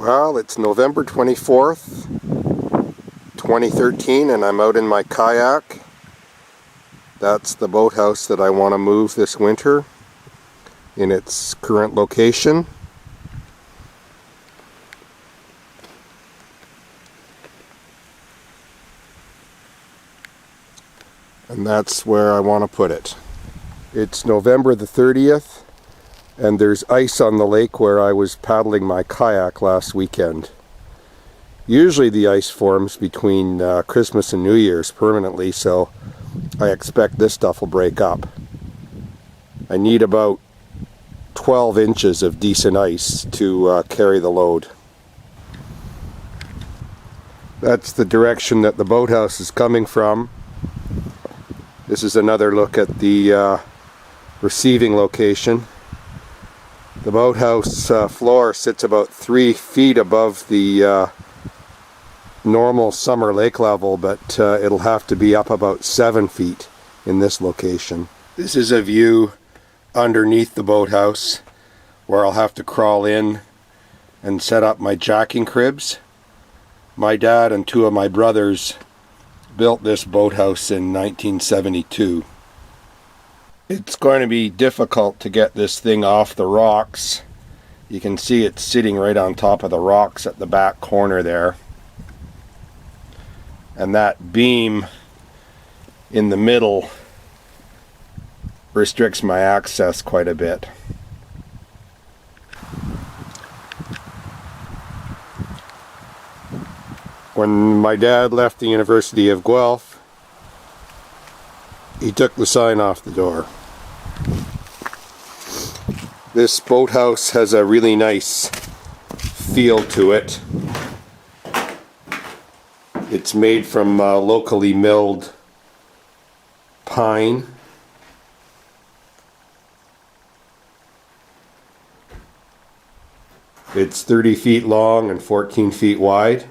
Well, it's November 24th, 2013, and I'm out in my kayak. That's the boathouse that I want to move this winter in its current location. And that's where I want to put it. It's November the 30th, and there's ice on the lake where I was paddling my kayak last weekend. Usually the ice forms between Christmas and New Year's permanently, so I expect this stuff will break up. I need about 12 inches of decent ice to carry the load. That's the direction that the boathouse is coming from. This is another look at the receiving location. The boathouse floor sits about 3 feet above the normal summer lake level, but it'll have to be up about 7 feet in this location. This is a view underneath the boathouse where I'll have to crawl in and set up my jacking cribs. My dad and two of my brothers built this boathouse in 1972. It's going to be difficult to get this thing off the rocks. You can see it's sitting right on top of the rocks at the back corner there. And that beam in the middle restricts my access quite a bit. When my dad left the University of Guelph, he took the sign off the door. This boathouse has a really nice feel to it. It's made from locally milled pine. It's 30 feet long and 14 feet wide.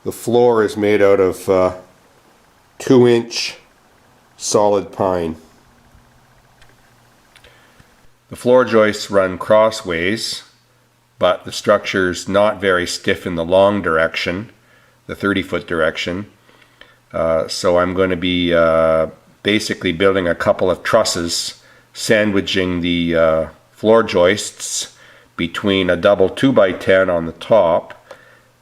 The floor is made out of 2-inch solid pine. The floor joists run crossways, but the structure's not very stiff in the long direction, the 30-foot direction. So I'm going to be basically building a couple of trusses, sandwiching the floor joists between a double 2x10 on the top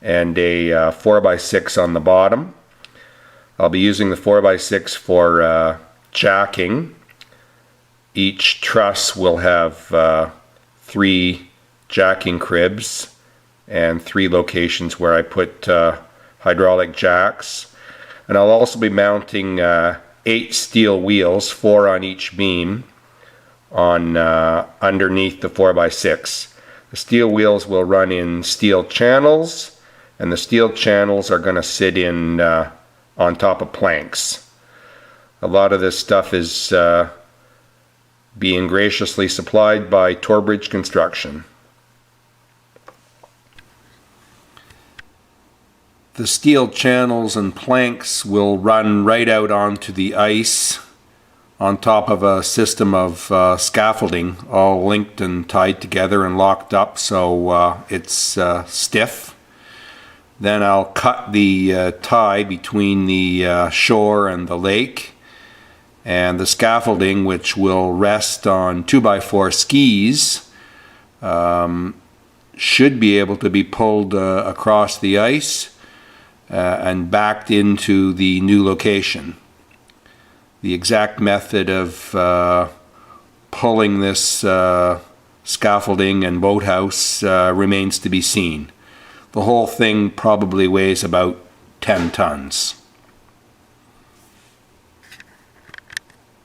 and a 4x6 on the bottom. I'll be using the 4x6 for jacking. Each truss will have 3 jacking cribs and 3 locations where I put hydraulic jacks. And I'll also be mounting 8 steel wheels, 4 on each beam, on underneath the 4x6. The steel wheels will run in steel channels, and the steel channels are going to sit in on top of planks. A lot of this stuff is being graciously supplied by Torbridge Construction. The steel channels and planks will run right out onto the ice on top of a system of scaffolding, all linked and tied together and locked up so it's stiff. Then I'll cut the tie between the shore and the lake, and the scaffolding, which will rest on 2x4 skis, should be able to be pulled across the ice and backed into the new location. The exact method of pulling this scaffolding and boathouse remains to be seen. The whole thing probably weighs about 10 tons.